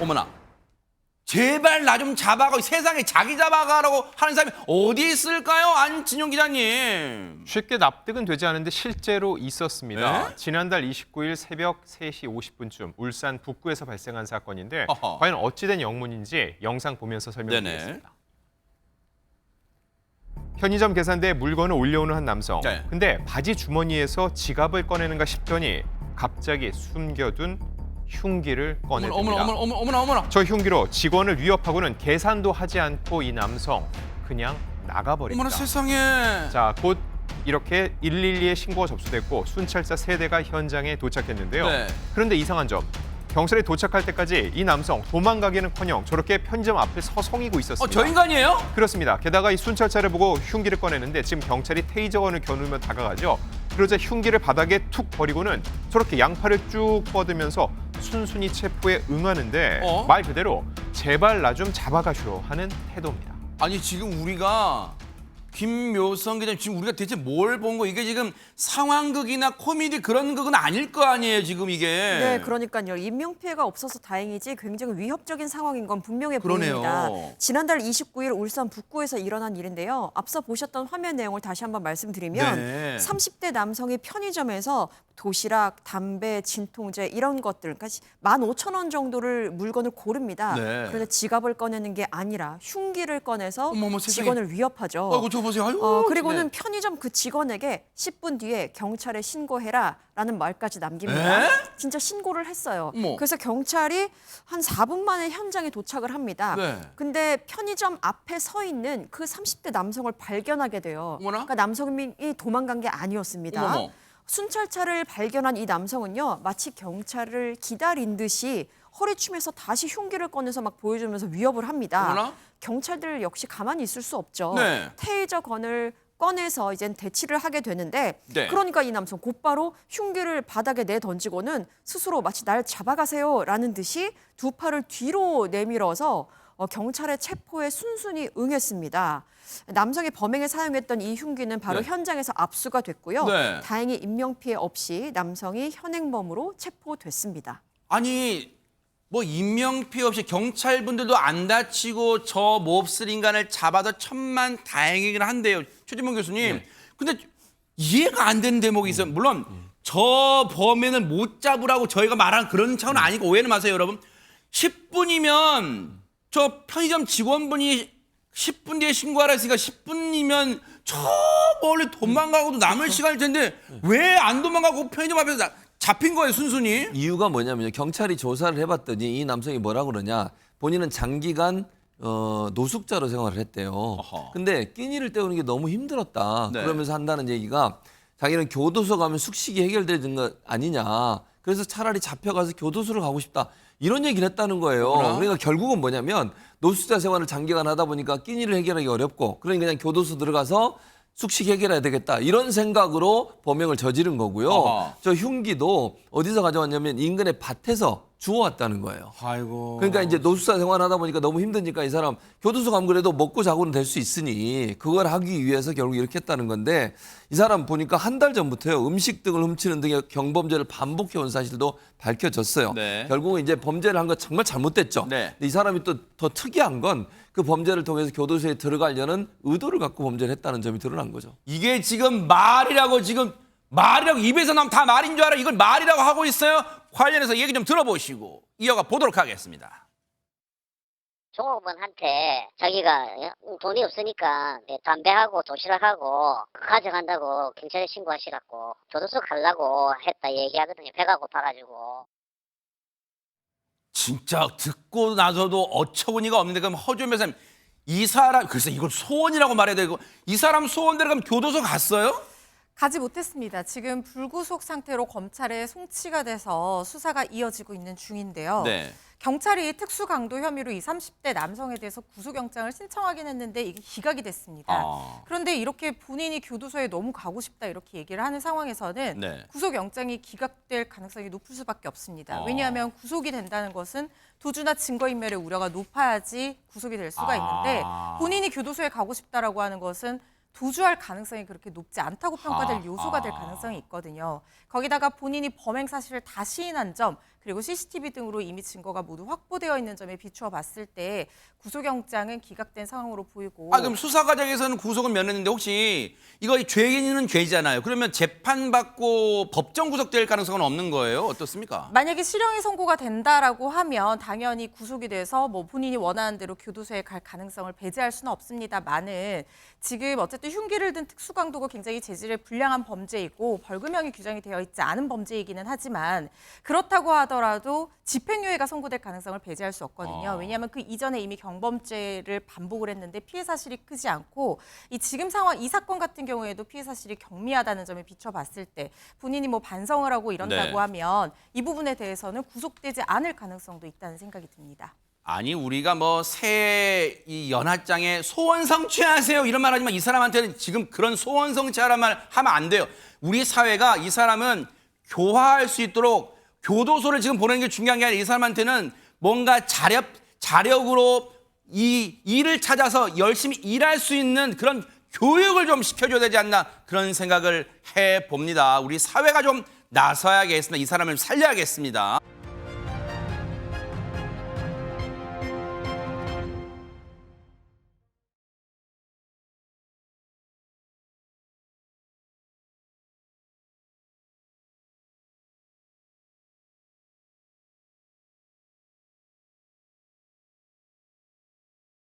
어머나. 제발 나 좀 잡아가. 세상에 자기 잡아가라고 하는 사람이 어디 있을까요? 안진용 기자님. 쉽게 납득은 되지 않은데 실제로 있었습니다. 네? 지난달 29일 새벽 3시 50분쯤 울산 북구에서 발생한 사건인데 어허. 과연 어찌된 영문인지 영상 보면서 설명드리겠습니다. 편의점 계산대에 물건을 올려오는 한 남성. 네. 근데 바지 주머니에서 지갑을 꺼내는가 싶더니 갑자기 숨겨둔 흉기를 꺼내듭니다. 어머나. 저 흉기로 직원을 위협하고는 계산도 하지 않고 이 남성 그냥 나가버립니다. 어머나 세상에. 자, 곧 이렇게 112에 신고가 접수됐고 순찰차 3대가 현장에 도착했는데요. 네. 그런데 이상한 점, 경찰이 도착할 때까지 이 남성 도망가기는커녕 저렇게 편의점 앞에 서성이고 있었습니다. 저 인간이에요? 그렇습니다. 게다가 이 순찰차를 보고 흉기를 꺼내는데 지금 경찰이 테이저건을 겨누며 다가가죠. 그러자 흉기를 바닥에 툭 버리고는 저렇게 양팔을 쭉 뻗으면서 순순히 체포에 응하는데 말 그대로 제발 나 좀 잡아가쇼 하는 태도입니다. 아니 지금 우리가 김묘성 기자님 지금 우리가 대체 뭘 본 거? 이게 지금 상황극이나 코미디 그런 극은 아닐 거 아니에요 지금 이게. 네, 그러니까요. 인명피해가 없어서 다행이지 굉장히 위협적인 상황인 건 분명해 그러네요. 보입니다. 지난달 29일 울산 북구에서 일어난 일인데요. 앞서 보셨던 화면 내용을 다시 한번 말씀드리면 네. 30대 남성이 편의점에서 도시락, 담배, 진통제 이런 것들, 그러니까 15,000원 정도를 물건을 고릅니다. 네. 그런데 지갑을 꺼내는 게 아니라 흉기를 꺼내서 어머, 세상에. 직원을 위협하죠. 아이고 저 보세요. 아이고. 그리고는 네. 편의점 그 직원에게 10분 뒤에 경찰에 신고해라라는 말까지 남깁니다. 에? 진짜 신고를 했어요. 어머. 그래서 경찰이 한 4분 만에 현장에 도착을 합니다. 네. 근데 편의점 앞에 서 있는 그 30대 남성을 발견하게 돼요. 어머나? 그러니까 남성이 도망간 게 아니었습니다. 어머머. 순찰차를 발견한 이 남성은요, 마치 경찰을 기다린 듯이 허리춤에서 다시 흉기를 꺼내서 막 보여주면서 위협을 합니다. 어머나? 경찰들 역시 가만히 있을 수 없죠. 네. 테이저 건을 꺼내서 이젠 대치를 하게 되는데 네. 그러니까 이 남성 곧바로 흉기를 바닥에 내던지고는 스스로 마치 날 잡아가세요라는 듯이 두 팔을 뒤로 내밀어서 경찰의 체포에 순순히 응했습니다. 남성이 범행에 사용했던 이 흉기는 바로 네. 현장에서 압수가 됐고요. 네. 다행히 인명피해 없이 남성이 현행범으로 체포됐습니다. 아니 뭐 인명피해 없이 경찰분들도 안 다치고 저 몹쓸 인간을 잡아서 천만 다행이긴 한데요. 최진봉 교수님. 근데 이해가 안 되는 대목이 있어요. 물론 저 범인을 못 잡으라고 저희가 말한 그런 차원은 아니고 오해는 마세요, 여러분. 10분이면 저 편의점 직원분이 10분 뒤에 신고하라 했으니까 10분이면 저 멀리 도망가고도 남을 시간일 텐데 왜 안 도망가고 편의점 앞에서 잡힌 거예요, 순순히? 이유가 뭐냐면요. 경찰이 조사를 해봤더니 이 남성이 뭐라고 그러냐. 본인은 장기간 노숙자로 생활을 했대요. 어허. 근데 끼니를 때우는 게 너무 힘들었다. 네. 그러면서 한다는 얘기가 자기는 교도소 가면 숙식이 해결되는 거 아니냐. 그래서 차라리 잡혀가서 교도소를 가고 싶다. 이런 얘기를 했다는 거예요. 그렇구나. 그러니까 결국은 뭐냐면 노숙자 생활을 장기간 하다 보니까 끼니를 해결하기 어렵고 그러니까 그냥 교도소 들어가서 숙식 해결해야 되겠다. 이런 생각으로 범행을 저지른 거고요. 어허. 저 흉기도 어디서 가져왔냐면 인근의 밭에서 주워왔다는 거예요. 아이고. 그러니까 이제 노숙자 생활하다 보니까 너무 힘드니까 이 사람 교도소 가면 그래도 먹고 자고는 될 수 있으니 그걸 하기 위해서 결국 이렇게 했다는 건데 이 사람 보니까 한 달 전부터요. 음식 등을 훔치는 등의 경범죄를 반복해온 사실도 밝혀졌어요. 네. 결국은 이제 범죄를 한 거 정말 잘못됐죠. 네. 근데 이 사람이 또 더 특이한 건 그 범죄를 통해서 교도소에 들어가려는 의도를 갖고 범죄를 했다는 점이 드러난 거죠. 이게 지금 말이라고 입에서 나면 다 말인 줄 알아. 이걸 말이라고 하고 있어요. 관련해서 얘기 좀 들어보시고 이어가 보도록 하겠습니다. 종업원한테 자기가 돈이 없으니까 담배하고 도시락하고 가져간다고 경찰에 신고하시라고 교도소 가려고 했다 얘기하거든요. 배가 고파가지고. 진짜 듣고 나서도 어처구니가 없는데 그럼 허준 변호사님 이 사람 글쎄 이걸 소원이라고 말해야 되고 이 사람 소원대로 그럼 교도소 갔어요? 가지 못했습니다. 지금 불구속 상태로 검찰에 송치가 돼서 수사가 이어지고 있는 중인데요. 네. 경찰이 특수강도 혐의로 이 30대 남성에 대해서 구속영장을 신청하긴 했는데 이게 기각이 됐습니다. 그런데 이렇게 본인이 교도소에 너무 가고 싶다 이렇게 얘기를 하는 상황에서는 네. 구속영장이 기각될 가능성이 높을 수밖에 없습니다. 왜냐하면 구속이 된다는 것은 도주나 증거인멸의 우려가 높아야지 구속이 될 수가 있는데 본인이 교도소에 가고 싶다라고 하는 것은 도주할 가능성이 그렇게 높지 않다고 평가될 아, 요소가 될 아. 가능성이 있거든요. 거기다가 본인이 범행 사실을 다 시인한 점, 그리고 CCTV 등으로 이미 증거가 모두 확보되어 있는 점에 비추어 봤을 때 구속영장은 기각된 상황으로 보이고. 그럼 수사 과정에서는 구속은 면했는데 혹시 이거 죄인은 죄잖아요. 그러면 재판받고 법정 구속될 가능성은 없는 거예요? 어떻습니까? 만약에 실형이 선고가 된다라고 하면 당연히 구속이 돼서 뭐 본인이 원하는 대로 교도소에 갈 가능성을 배제할 수는 없습니다만은 지금 어쨌든 흉기를 든 특수강도가 굉장히 재질에 불량한 범죄이고 벌금형이 규정이 되어 있지 않은 범죄이기는 하지만 그렇다고 하더라도 집행유예가 선고될 가능성을 배제할 수 없거든요. 왜냐하면 그 이전에 이미 경범죄를 반복을 했는데 피해 사실이 크지 않고 이 지금 상황 이 사건 같은 경우에도 피해 사실이 경미하다는 점에 비춰봤을 때 본인이 뭐 반성을 하고 이런다고 네. 하면 이 부분에 대해서는 구속되지 않을 가능성도 있다는 생각이 듭니다. 아니 우리가 뭐 새해 이 연하장에 소원 성취하세요 이런 말 하지만 이 사람한테는 지금 그런 소원 성취하란 말 하면 안 돼요. 우리 사회가 이 사람은 교화할 수 있도록 교도소를 지금 보내는 게 중요한 게 아니라 이 사람한테는 뭔가 자력으로 이 일을 찾아서 열심히 일할 수 있는 그런 교육을 좀 시켜줘야 되지 않나 그런 생각을 해봅니다. 우리 사회가 좀 나서야겠습니다. 이 사람을 살려야겠습니다.